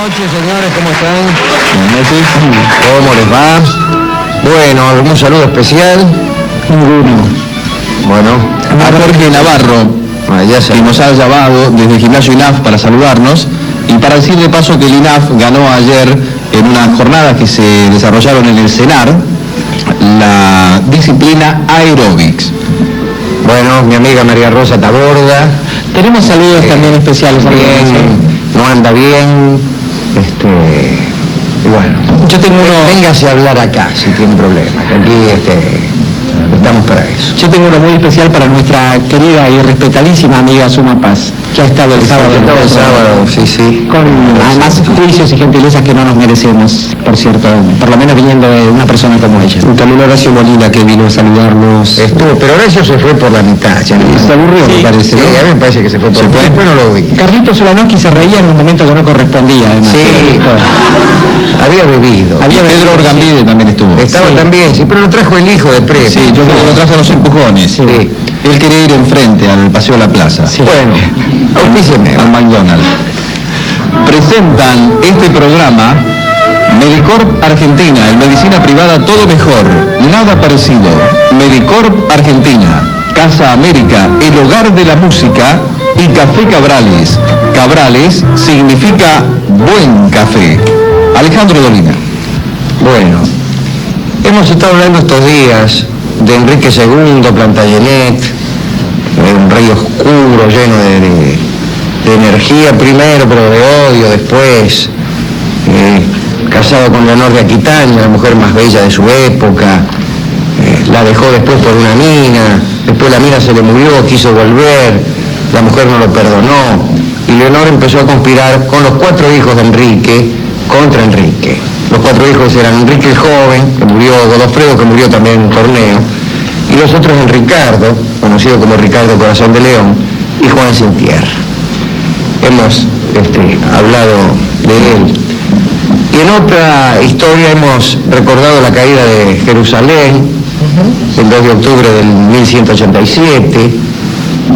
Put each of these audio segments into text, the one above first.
noches, señores, ¿cómo están? Buenas noches. ¿Cómo les va? Bueno, ¿algún saludo especial? Ninguno. Bueno, A Jorge Navarro, que nos ha llamado desde el Gimnasio INAF para saludarnos y para decir de paso que el INAF ganó ayer en unas jornadas que se desarrollaron en el CENAR la disciplina Aerobics. Bueno, mi amiga María Rosa Taborda. Tenemos saludos también especiales. Bien, no anda bien, y bueno, Yo tengo uno. Véngase a hablar acá si tiene problemas, que aquí estamos para eso. Yo tengo uno muy especial para nuestra querida y respetadísima amiga Suma Paz, que ha estado el sábado. El sábado, sí. Con además juicios y gentilezas que no nos merecemos, por cierto, por lo menos viniendo de una persona como ella. También Horacio Molina, que vino a saludarnos. Pero Horacio se fue por la mitad, ya no. Se aburrió, Sí, me parece, sí, ¿no? a mí me parece que se fue por la mitad. Después no lo vi. Carlitos Solanowski se reía en un momento que no correspondía, además. Sí, había bebido. Pedro Orgambide también estuvo. Estaba también, sí, pero lo trajo el hijo de Premio. Sí, yo creo que lo trajo a los empujones. Sí. Él quería ir enfrente al Paseo de la Plaza. Sí. Bueno, auspíceme. Al McDonald's. Presentan este programa Medicorp Argentina, en medicina privada todo mejor, nada parecido. Medicorp Argentina, Casa América, el hogar de la música y Café Cabrales. Cabrales significa buen café. Alejandro Dolina. Bueno, hemos estado hablando estos días de Enrique II, Plantagenet, un rey oscuro, lleno de energía primero, pero de odio después, casado con Leonor de Aquitania, la mujer más bella de su época, la dejó después por una mina, después la mina se le murió, quiso volver, la mujer no lo perdonó, y Leonor empezó a conspirar con los 4 hijos de Enrique contra Enrique. Los 4 hijos eran Enrique el Joven, que murió, Godofredo, que murió también en un torneo, y los otros en Ricardo, conocido como Ricardo Corazón de León, y Juan Sin Tierra. Hemos hablado de él. Y en otra historia hemos recordado la caída de Jerusalén, el 2 de octubre del 1187,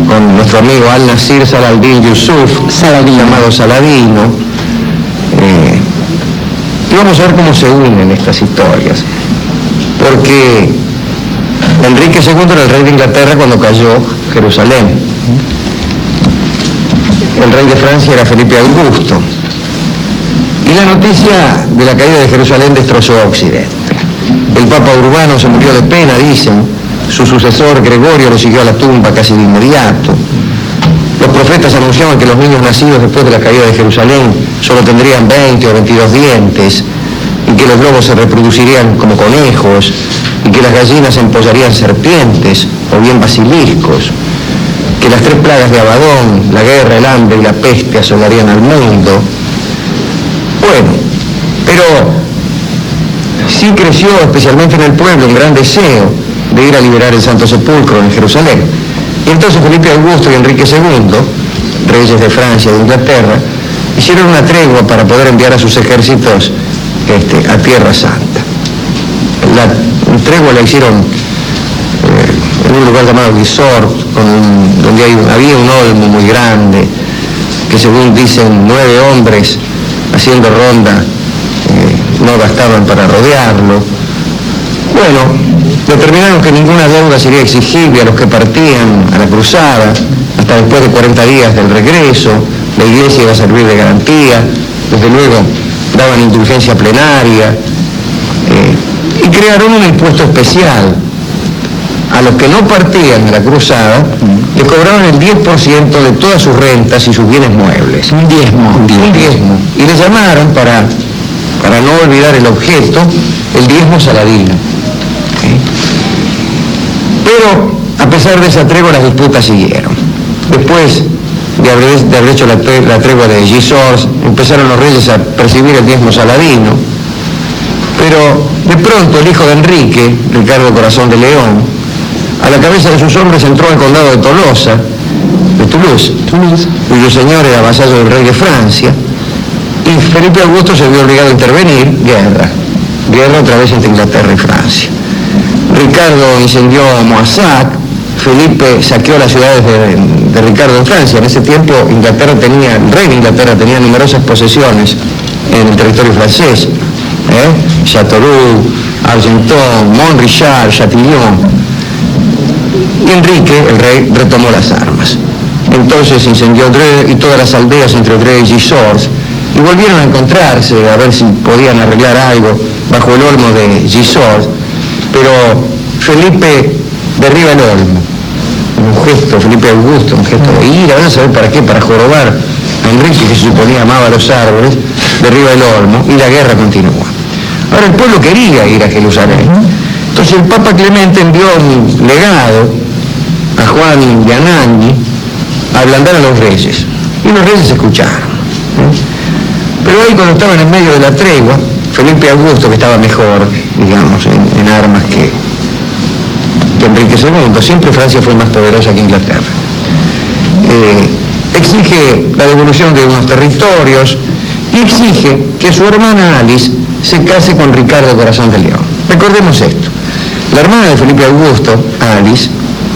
con nuestro amigo Al-Nasir Saladin Yusuf, llamado Saladino. Y vamos a ver cómo se unen estas historias, porque Enrique II era el rey de Inglaterra cuando cayó Jerusalén. El rey de Francia era Felipe Augusto. Y la noticia de la caída de Jerusalén destrozó a Occidente. El Papa Urbano se murió de pena, dicen. Su sucesor, Gregorio, lo siguió a la tumba casi de inmediato. Los profetas anunciaban que los niños nacidos después de la caída de Jerusalén solo tendrían 20 o 22 dientes, y que los lobos se reproducirían como conejos, y que las gallinas empollarían serpientes o bien basiliscos, que las 3 plagas de Abadón, la guerra, el hambre y la peste asolarían al mundo. Bueno, pero sí creció especialmente en el pueblo un gran deseo de ir a liberar el Santo Sepulcro en Jerusalén. Y entonces Felipe Augusto y Enrique II, reyes de Francia y de Inglaterra, hicieron una tregua para poder enviar a sus ejércitos a Tierra Santa. La tregua la hicieron en un lugar llamado Gisors, donde había un olmo muy grande, que según dicen 9 hombres haciendo ronda no bastaban para rodearlo. Bueno, determinaron que ninguna deuda sería exigible a los que partían a la cruzada, hasta después de 40 días del regreso. La iglesia iba a servir de garantía, desde luego daban indulgencia plenaria, y crearon un impuesto especial. A los que no partían a la cruzada, les cobraban el 10% de todas sus rentas y sus bienes muebles. Un diezmo. Y le llamaron, para no olvidar el objeto, el diezmo saladino. Pero, a pesar de esa tregua, las disputas siguieron. Después de haber hecho la tregua de Gisors, empezaron los reyes a percibir el diezmo saladino. Pero, de pronto, el hijo de Enrique, Ricardo Corazón de León, a la cabeza de sus hombres entró al condado de Toulouse, cuyo señor era vasallo del rey de Francia, y Felipe Augusto se vio obligado a intervenir. Guerra otra vez entre Inglaterra y Francia. Ricardo incendió Moissac, Felipe saqueó las ciudades de Ricardo en Francia. En ese tiempo el rey de Inglaterra tenía numerosas posesiones en el territorio francés, Châteauroux, Argenton, Montrichard, Chatillon. Y Enrique, el rey, retomó las armas. Entonces incendió Dreux y todas las aldeas entre Dreux y Gisors, y volvieron a encontrarse a ver si podían arreglar algo bajo el olmo de Gisors, pero Felipe derriba el olmo. Un gesto, Felipe Augusto, un gesto de ira, van a saber para qué, para jorobar a Enrique, que se suponía amaba los árboles, derriba el olmo y la guerra continúa. Ahora el pueblo quería ir a Jerusalén, entonces el Papa Clemente envió un legado a Juan de Anagni a ablandar a los reyes, y los reyes escucharon. Pero ahí, cuando estaban en medio de la tregua, Felipe Augusto, que estaba mejor, digamos, en armas que Enrique II, siempre Francia fue más poderosa que Inglaterra, exige la devolución de unos territorios y exige que su hermana Alice se case con Ricardo Corazón de León. Recordemos esto: la hermana de Felipe Augusto, Alice,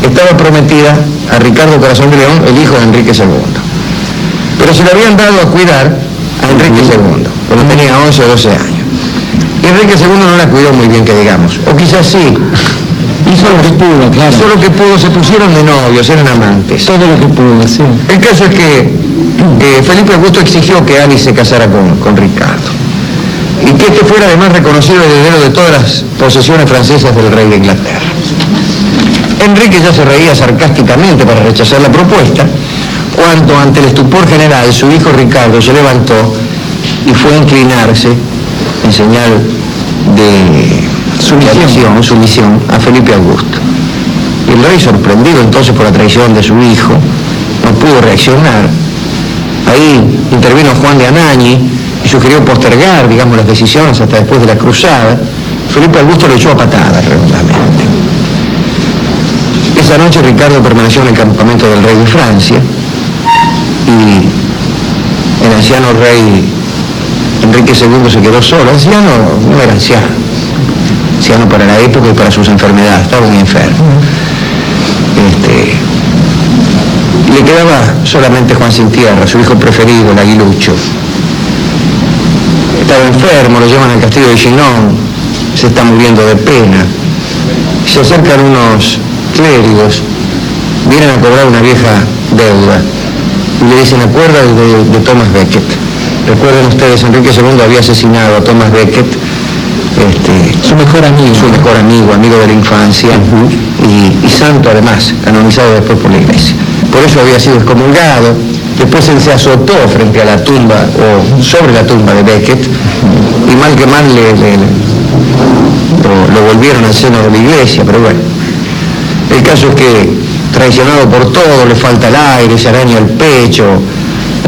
estaba prometida a Ricardo Corazón de León, el hijo de Enrique II, pero se le habían dado a cuidar a Enrique II cuando tenía 11 o 12 años, y Enrique II no la cuidó muy bien, que digamos, o quizás sí. Hizo lo que pudo, claro. Hizo lo que pudo, se pusieron de novios, eran amantes. Todo lo que pudo, sí. El caso es que Felipe Augusto exigió que Alice se casara con Ricardo, y que este fuera además reconocido heredero de todas las posesiones francesas del rey de Inglaterra. Enrique ya se reía sarcásticamente para rechazar la propuesta, cuando, ante el estupor general, su hijo Ricardo se levantó y fue a inclinarse en señal de sumisión a Felipe Augusto. Y el rey, sorprendido entonces por la traición de su hijo, no pudo reaccionar. Ahí intervino Juan de Anagni y sugirió postergar, digamos, las decisiones hasta después de la cruzada. Felipe Augusto lo echó a patadas redondamente. Esa noche Ricardo permaneció en el campamento del rey de Francia, y el anciano rey Enrique II se quedó solo. Anciano no era anciano para la época y para sus enfermedades, estaba muy enfermo. Le quedaba solamente Juan Sin Tierra, su hijo preferido, el aguilucho. Estaba enfermo, lo llevan al castillo de Chinon, se está muriendo de pena. Se acercan unos clérigos, vienen a cobrar una vieja deuda, y le dicen: acuérdate de Thomas Becket. Recuerden ustedes, Enrique II había asesinado a Thomas Becket, su mejor amigo, amigo de la infancia, y santo además, canonizado después por la Iglesia. Por eso había sido excomulgado. Después él se azotó frente a la tumba, o sobre la tumba de Becket, y mal que mal lo volvieron al seno de la Iglesia, pero bueno. El caso es que, traicionado por todo, le falta el aire, se araña el pecho,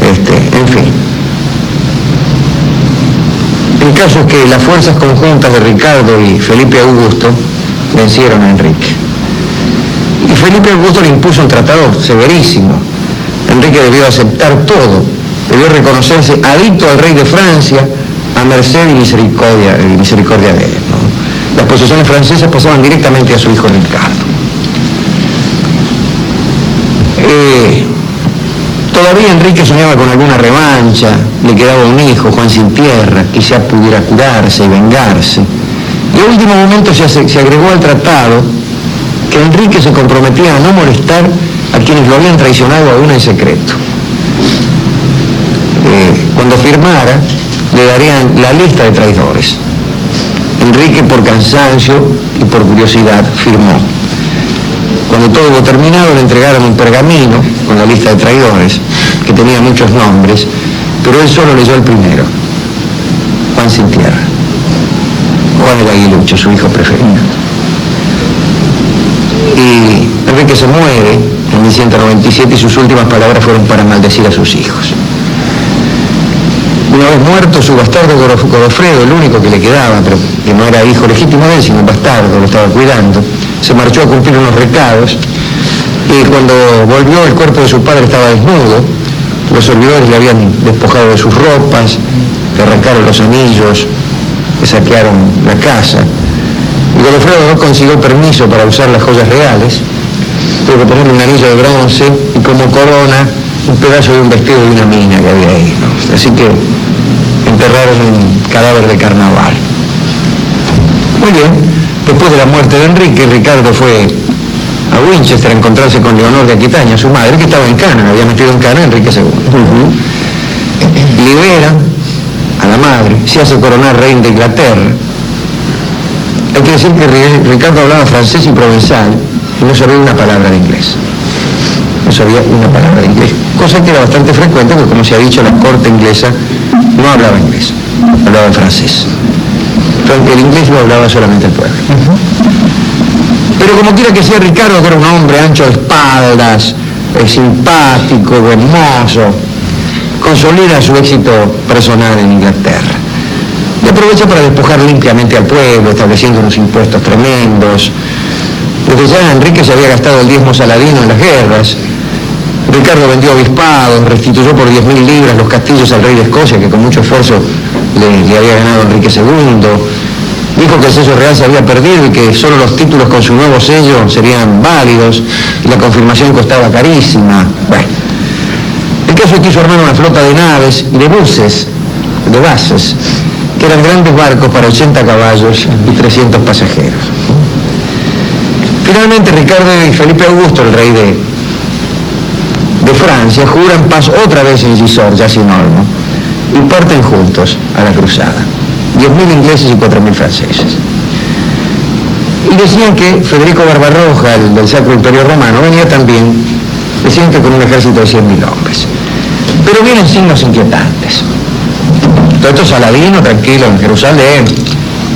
en fin. El caso es que las fuerzas conjuntas de Ricardo y Felipe Augusto vencieron a Enrique. Y Felipe Augusto le impuso un tratado severísimo. Enrique debió aceptar todo, debió reconocerse adicto al rey de Francia, a merced y misericordia de él, ¿no? Las posesiones francesas pasaban directamente a su hijo Ricardo. Todavía Enrique soñaba con alguna revancha, le quedaba un hijo, Juan Sin Tierra, quizá pudiera curarse y vengarse. Y a último momento se agregó al tratado que Enrique se comprometía a no molestar a quienes lo habían traicionado aún en secreto. Cuando firmara, le darían la lista de traidores. Enrique, por cansancio y por curiosidad, firmó. Cuando todo hubo terminado, le entregaron un pergamino con la lista de traidores, que tenía muchos nombres, pero él solo leyó el primero: Juan Sin Tierra, Juan el Aguilucho, su hijo preferido. Y Enrique se muere en 1197 y sus últimas palabras fueron para maldecir a sus hijos. Una vez muerto su bastardo Godofredo, el único que le quedaba, pero que no era hijo legítimo de él, sino un bastardo, lo estaba cuidando, se marchó a cumplir unos recados, y cuando volvió el cuerpo de su padre estaba desnudo. Los servidores le habían despojado de sus ropas, le arrancaron los anillos, le saquearon la casa. Y Godofredo no consiguió permiso para usar las joyas reales, tuvo que ponerle un anillo de bronce y como corona un pedazo de un vestido de una mina que había ahí, ¿no? Así que enterraron un cadáver de carnaval. Muy bien, después de la muerte de Enrique, Ricardo fue a Winchester a encontrarse con Leonor de Aquitania, su madre, que estaba en cana, había metido en cana a Enrique II. Libera a la madre, se hace coronar rey de Inglaterra. Hay que decir que Ricardo hablaba francés y provenzal y no sabía una palabra de inglés. No sabía una palabra de inglés, cosa que era bastante frecuente porque, como se ha dicho, la corte inglesa no hablaba inglés, hablaba francés. Entonces, el inglés lo hablaba solamente el pueblo. Pero como quiera que sea, Ricardo, que era un hombre ancho de espaldas, simpático, hermoso, consolida su éxito personal en Inglaterra. Y aprovecha para despojar limpiamente al pueblo, estableciendo unos impuestos tremendos. Desde ya Enrique se había gastado el diezmo saladino en las guerras. Ricardo vendió obispados, restituyó por 10.000 libras los castillos al rey de Escocia, que con mucho esfuerzo le había ganado Enrique II. Dijo que el sello real se había perdido y que solo los títulos con su nuevo sello serían válidos, y la confirmación costaba carísima. Bueno, el caso es que hizo armar una flota de naves y de buses, de bases, que eran grandes barcos para 80 caballos y 300 pasajeros. Finalmente, Ricardo y Felipe Augusto, el rey de Francia, juran paz otra vez en Gisors, ya sin Olmo, y parten juntos a la cruzada. 10.000 ingleses y 4.000 franceses. Y decían que Federico Barbarroja, el del Sacro Imperio Romano, venía también, decían que con un ejército de 100.000 hombres. Pero vienen signos inquietantes. Todo esto Saladino, tranquilo, en Jerusalén,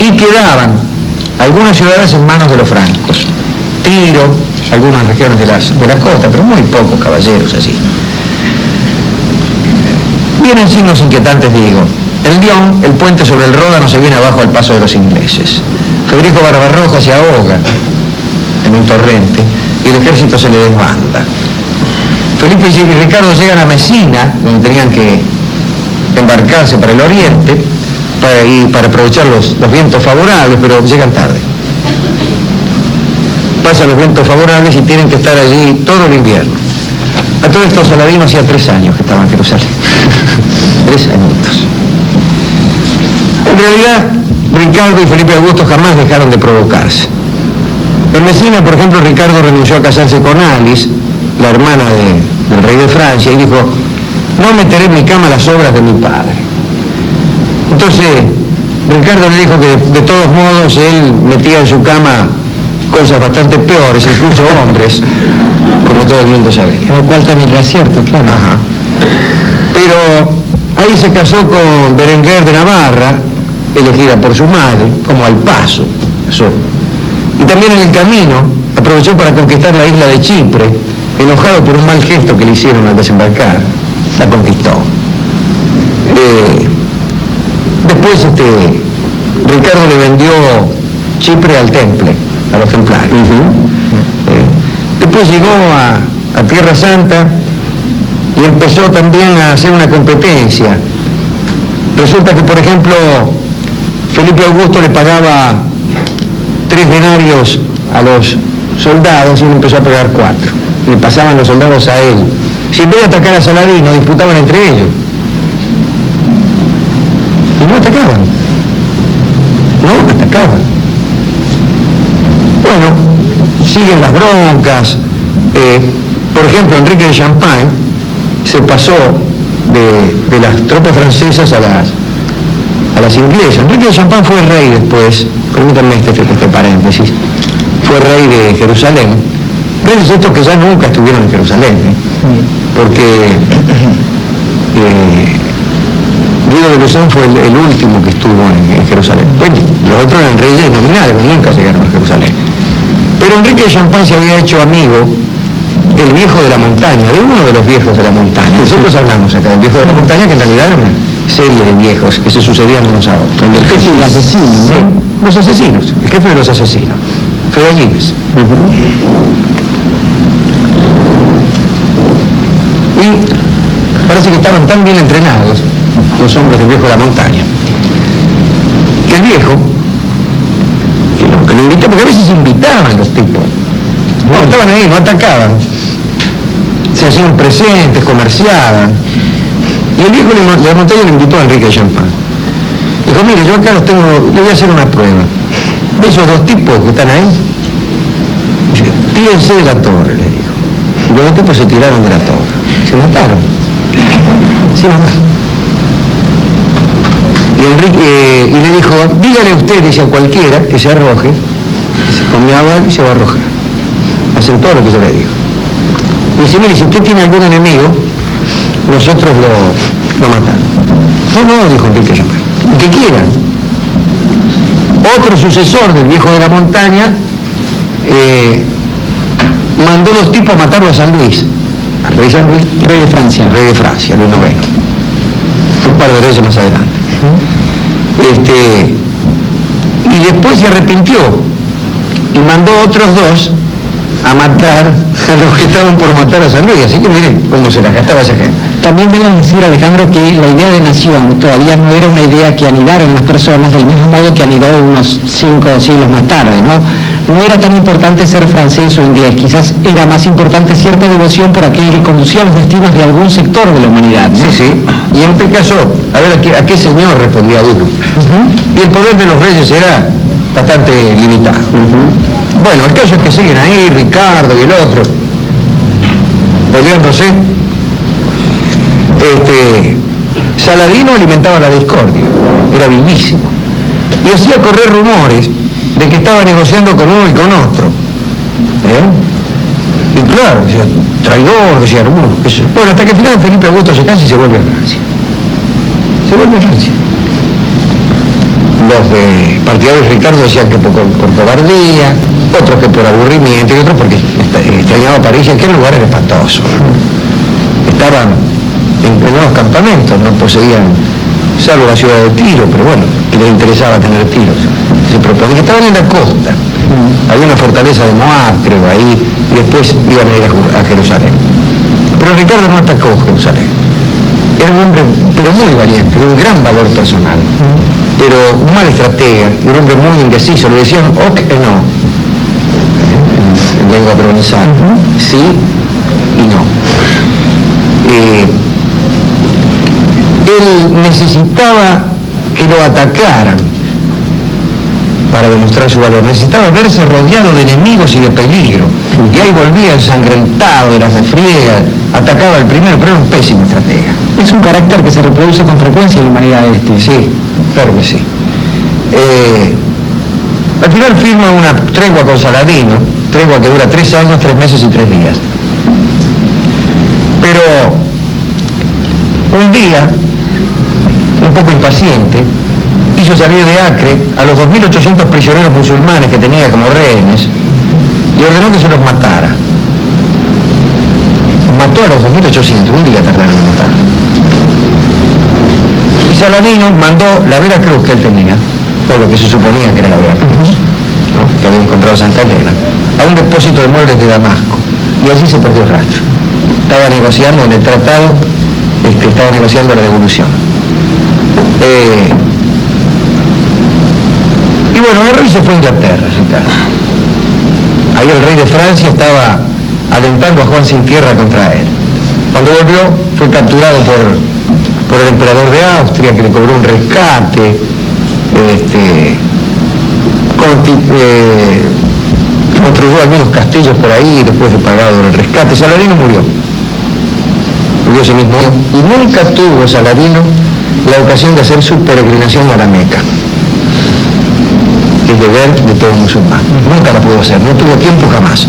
y quedaban algunas ciudades en manos de los francos. Tiro, algunas regiones de la costa, pero muy pocos caballeros así. Vienen signos inquietantes, digo. En Lyon, el puente sobre el Ródano se viene abajo al paso de los ingleses. Federico Barbarroja se ahoga en un torrente y el ejército se le desbanda. Felipe y Ricardo llegan a Messina, donde tenían que embarcarse para el oriente para aprovechar los vientos favorables, pero llegan tarde. Pasan los vientos favorables y tienen que estar allí todo el invierno. A todo esto Saladino hacía 3 años que estaba en Jerusalén. 3 añitos. En realidad, Ricardo y Felipe Augusto jamás dejaron de provocarse. En Messina, por ejemplo, Ricardo renunció a casarse con Alice, la hermana del rey de Francia, y dijo: no meteré en mi cama las obras de mi padre. Entonces, Ricardo le dijo que de todos modos él metía en su cama cosas bastante peores, incluso hombres, como todo el mundo sabía. Lo cual también era cierto, claro. Ajá. Pero ahí se casó con Berenguer de Navarra, elegida por su madre, como al paso. Y también en el camino aprovechó para conquistar la isla de Chipre, enojado por un mal gesto que le hicieron al desembarcar. La conquistó. Después Ricardo le vendió Chipre al Temple, a los templarios. Después llegó a Tierra Santa y empezó también a hacer una competencia. Resulta que, por ejemplo, Felipe Augusto le pagaba 3 denarios a los soldados y él empezó a pagar 4. Le pasaban los soldados a él. Si en vez de atacar a Saladino, disputaban entre ellos. Y no atacaban. No atacaban. Bueno, siguen las broncas. Por ejemplo, Enrique de Champagne se pasó de las tropas francesas a las inglesas. Enrique de Champagne fue rey después, permítanme este paréntesis, fue rey de Jerusalén. Reyes estos que ya nunca estuvieron en Jerusalén, porque Guido de Luzón fue el último que estuvo en Jerusalén. Bueno, los otros eran reyes nominales, nunca llegaron a Jerusalén. Pero Enrique de Champagne se había hecho amigo del viejo de la montaña, de uno de los viejos de la montaña. Nosotros hablamos acá del viejo de la montaña, que en realidad era una serie de viejos que se sucedían unos a otros. El jefe de los asesinos, ¿no? Los asesinos, el jefe de los asesinos. Fedellines. Y parece que estaban tan bien entrenados los hombres del viejo de la montaña, que el viejo, que lo invitó, porque a veces invitaban los tipos, no estaban ahí, no atacaban, se hacían presentes, comerciaban, y el viejo de la montaña le invitó a Enrique de Champagne. Dijo, mire, yo acá los tengo, le voy a hacer una prueba. ¿De esos dos tipos que están ahí? Dice, tírense de la torre, le dijo. Y los dos tipos se tiraron de la torre. Se mataron. Se mataron. Y le dijo, dígale usted, dice, a cualquiera que se arroje, con mi agua y se va a arrojar. Hacen todo lo que yo le digo. Y dice, mire, si usted tiene algún enemigo, nosotros lo matamos. No, dijo Enrique Llamar, el que quieran. Otro sucesor del viejo de la montaña mandó dos tipos a matarlo a San Luis. Al rey San Luis, rey de Francia, Luis IX. Un par de reyes más adelante. Y después se arrepintió y mandó otros dos a matar a los que estaban por matar a San Luis. Así que miren cómo se la gastaba esa gente. También debemos decir, Alejandro, que la idea de nación todavía no era una idea que anidara en las personas del mismo modo que anidó unos 5 siglos más tarde, ¿no? No era tan importante ser francés o inglés, quizás era más importante cierta devoción por aquel que conducía los destinos de algún sector de la humanidad, ¿no? Sí. Y en este caso, a ver a qué señor respondía uno. Y el poder de los reyes era bastante limitado. Bueno, el caso es que siguen ahí, Ricardo y el otro, peleándose. Saladino alimentaba la discordia, era vivísimo, y hacía correr rumores de que estaba negociando con uno y con otro. Y claro, decía, traidor, decía, bueno, hasta que al final Felipe Augusto se cansa y se vuelve a Francia. Los partidarios de Ricardo decían que por cobardía, otros que por aburrimiento y otros porque extrañaba París, y aquel lugar era espantoso. Estaban en nuevos campamentos, no poseían, salvo la ciudad de Tiro, pero bueno, y les interesaba tener tiros. Se proponía que estaban en la costa. Había una fortaleza de Moab, creo, ahí, y después iban a ir a Jerusalén. Pero Ricardo no atacó Jerusalén. Era un hombre, pero muy valiente, de un gran valor personal, pero un mal estratega, y un hombre muy indeciso. Le decían ok no, en lengua provenzal, sí y no. Él necesitaba que lo atacaran para demostrar su valor. Necesitaba verse rodeado de enemigos y de peligro. Y ahí volvía ensangrentado de las refriegas, atacaba al primero, pero era un pésimo estratega. Es un carácter que se reproduce con frecuencia en la humanidad Sí, claro que sí. Al final firma una tregua con Saladino, tregua que dura 3 años, 3 meses y 3 días. Pero un día, un poco impaciente, hizo salir de Acre a los 2.800 prisioneros musulmanes que tenía como rehenes y ordenó que se los matara. Mató a los 2.800, un día tardaron en matar. Y Saladino mandó la Vera Cruz que él tenía, por lo que se suponía que era la Vera Cruz, ¿no?, que había encontrado Santa Elena, a un depósito de muebles de Damasco, y allí se perdió el rastro. Estaba negociando en el tratado, estaba negociando la devolución. Y bueno, el rey se fue a Inglaterra, Ricardo. Ahí el rey de Francia estaba alentando a Juan sin tierra contra él. Cuando volvió, fue capturado por el emperador de Austria, que le cobró un rescate, construyó algunos castillos por ahí después de pagado el rescate. Saladino murió ese mismo año, y nunca tuvo Saladino la ocasión de hacer su peregrinación a la Meca, el deber de todo musulmán. Nunca la pudo hacer, no tuvo tiempo jamás.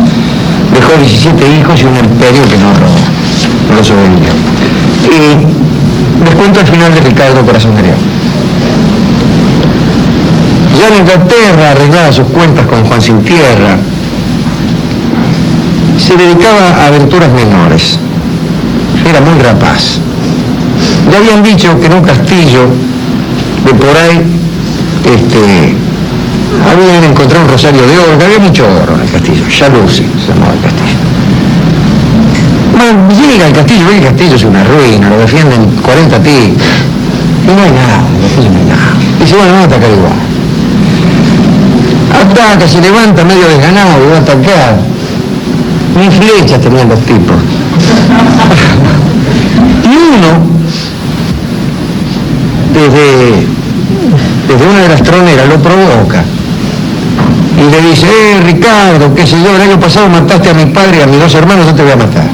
Dejó 17 hijos y un imperio que no lo sobrevivió. Y les cuento el final de Ricardo Corazón de León. Ya en Inglaterra arreglaba sus cuentas con Juan sin tierra, se dedicaba a aventuras menores. Era muy rapaz. Le habían dicho que en un castillo de por ahí habían encontrado un rosario de oro, que había mucho oro en el castillo, Jalousie se llamaba el castillo. Bueno, llega al castillo, ve que el castillo es una ruina, lo defienden 40 tipos, y no hay nada, en el castillo no hay nada. Y dice, bueno, vamos a atacar igual. Ataca, se levanta medio desganado y va a atacar. Ni flechas tenían los tipos. Y uno, desde desde una de las troneras lo provoca y le dice, Ricardo, qué sé yo, el año pasado mataste a mi padre y a mis 2 hermanos, yo te voy a matar.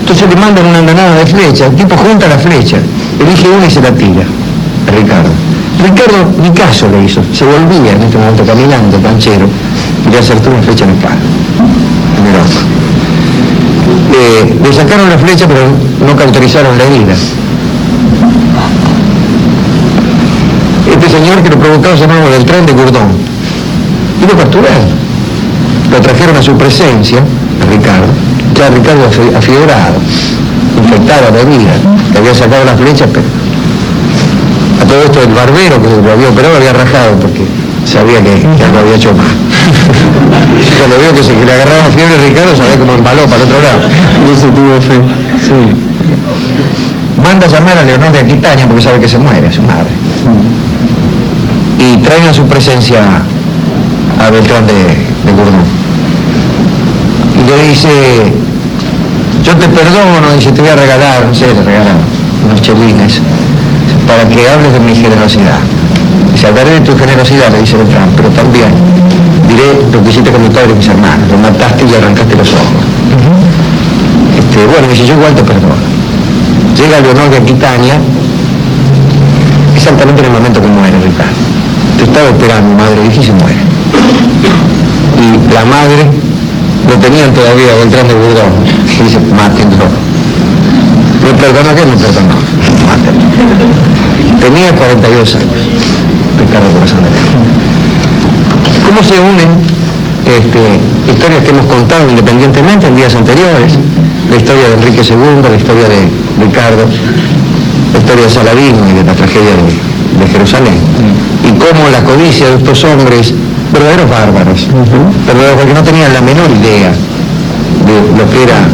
Entonces le mandan una andanada de flechas, el tipo junta la flecha, elige una y se la tira a Ricardo. Ricardo ni caso le hizo, se volvía en este momento caminando, canchero, y le acertó una flecha en el palo, en el ojo. Le sacaron la flecha, pero no cauterizaron la herida. Este señor que lo provocaba se llamaba Beltrán de Gourdon, y lo capturaron. Lo trajeron a su presencia, a Ricardo, ya Ricardo afiebrado, infectado de herida, que había sacado la flecha, pero a todo esto el barbero que lo había operado había rajado porque sabía que algo había hecho mal. Cuando vio que se le agarraba fiebre a Ricardo, sabía como embaló para el otro lado. Y eso tuvo fe. Sí. Manda a llamar a Leonor de Aquitania porque sabe que se muere, su madre. Y traen a su presencia a Beltrán de Gourdon. Y le dice, yo te perdono, dice, te voy a regalar, no sé, le regalan unos chelines, para que hables de mi generosidad. Dice, hablaré de tu generosidad, le dice Beltrán, pero también diré lo que hiciste con mi padre y mis hermanos, lo mataste y le arrancaste los ojos. Bueno, dice, yo igual te perdono. Llega Leonor de Aquitania, exactamente en el momento que muere Ricardo. Te estaba esperando, madre, dije, y se muere. Y la madre lo tenían todavía Beltrán de Gourdon, y dice, mátenlo. ¿Me perdonó qué? Me perdonó, mátenlo. Tenía 42 años, Ricardo Corazón de León. ¿Cómo se unen historias que hemos contado independientemente en días anteriores? La historia de Enrique II, la historia de Ricardo, la historia de Saladino y de la tragedia de Jerusalén. Y cómo la codicia de estos hombres, verdaderos bárbaros, verdaderos, porque no tenían la menor idea de lo que era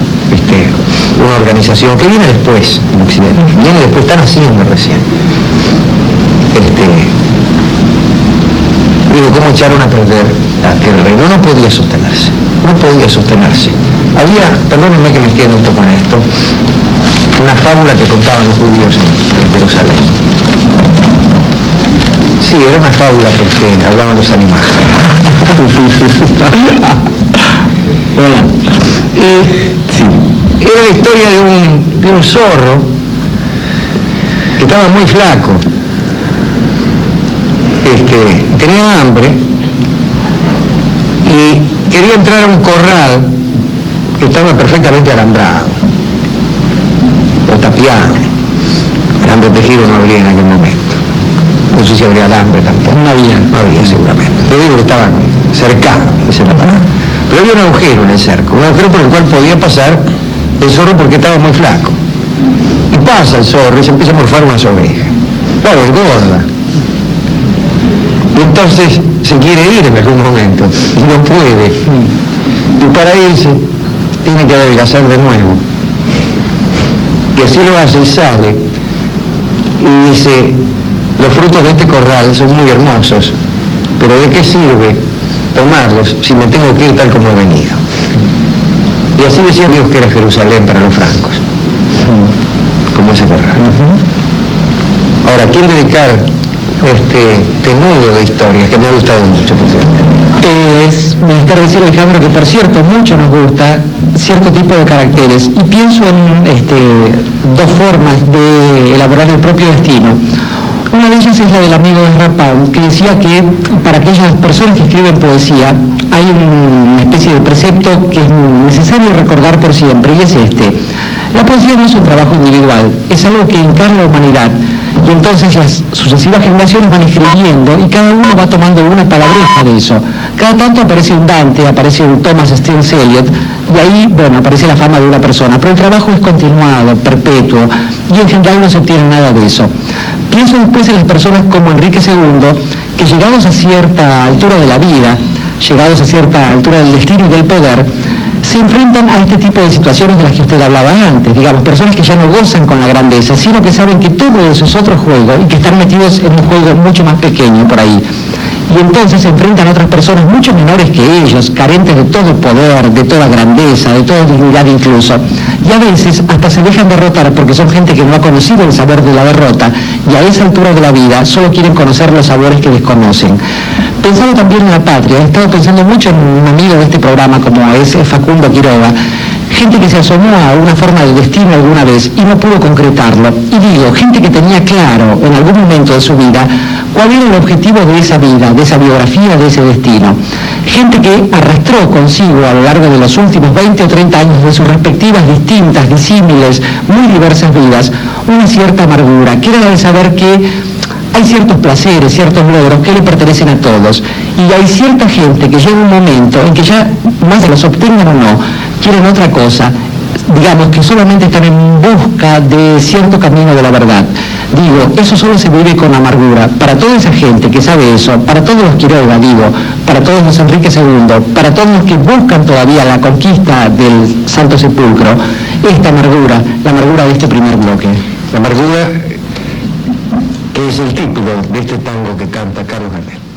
una organización que viene después en Occidente, viene después, están haciendo recién. Digo, cómo echaron a perder el reino, no podía sostenerse, no podía sostenerse. Había, perdónenme que me extienda un poco en esto, una fábula que contaban los judíos en Jerusalén. Sí, era una fábula porque hablaban los animales. Sí. Era la historia de un zorro que estaba muy flaco. Tenía hambre y quería entrar a un corral que estaba perfectamente alambrado o tapiado. Alambre tejido no habría en aquel momento. No sé si habría alambre tampoco. No había seguramente. Yo digo que estaban cercados, esa es la palabra. Pero había un agujero en el cerco, un agujero por el cual podía pasar el zorro porque estaba muy flaco. Y pasa el zorro y se empieza a morfar unas ovejas. Claro, engorda. Y entonces se quiere ir en algún momento y no puede. Y para irse tiene que adelgazar de nuevo. Y así lo hace y sale. Y dice, los frutos de este corral son muy hermosos, pero ¿de qué sirve tomarlos si me tengo que ir tal como he venido? Y así decía Dios que era Jerusalén para los francos, como ese corral. Ahora, quiero dedicar este nudo de historias que me ha gustado mucho. Es menester decir, Alejandro, que por cierto mucho nos gusta cierto tipo de caracteres y pienso en dos formas de elaborar el propio destino. Una de ellas es la del amigo de Rapau, que decía que para aquellas personas que escriben poesía hay una especie de precepto que es necesario recordar por siempre, y es la poesía no es un trabajo individual, es algo que encarna la humanidad, y entonces las sucesivas generaciones van escribiendo y cada uno va tomando una palabreja de eso. Cada tanto aparece un Dante, aparece un Thomas Stearns Eliot, y ahí, bueno, aparece la fama de una persona, pero el trabajo es continuado, perpetuo, y en general no se obtiene nada de eso. Pienso después en las personas como Enrique II, que llegados a cierta altura de la vida, llegados a cierta altura del destino y del poder, se enfrentan a este tipo de situaciones de las que usted hablaba antes, digamos, personas que ya no gozan con la grandeza, sino que saben que todo eso es otro juego y que están metidos en un juego mucho más pequeño por ahí. Y entonces se enfrentan a otras personas mucho menores que ellos, carentes de todo poder, de toda grandeza, de toda dignidad incluso. Y a veces hasta se dejan derrotar porque son gente que no ha conocido el saber de la derrota y a esa altura de la vida solo quieren conocer los sabores que desconocen. Pensando también en la patria, he estado pensando mucho en un amigo de este programa como es Facundo Quiroga, gente que se asomó a una forma de destino alguna vez y no pudo concretarlo. Y digo, gente que tenía claro en algún momento de su vida cuál era el objetivo de esa vida, de esa biografía, de ese destino. Gente que arrastró consigo a lo largo de los últimos 20 o 30 años de sus respectivas distintas, disímiles, muy diversas vidas, una cierta amargura, que era la de saber que hay ciertos placeres, ciertos logros que le pertenecen a todos. Y hay cierta gente que llega un momento en que ya, más de los obtengan o no, quieren otra cosa, digamos que solamente están en busca de cierto camino de la verdad. Digo, eso solo se vive con amargura. Para toda esa gente que sabe eso, para todos los Quiroga, digo, para todos los Enrique II, para todos los que buscan todavía la conquista del Santo Sepulcro, esta amargura, la amargura de este primer bloque. La amargura que es el título de este tango que canta Carlos Gardel.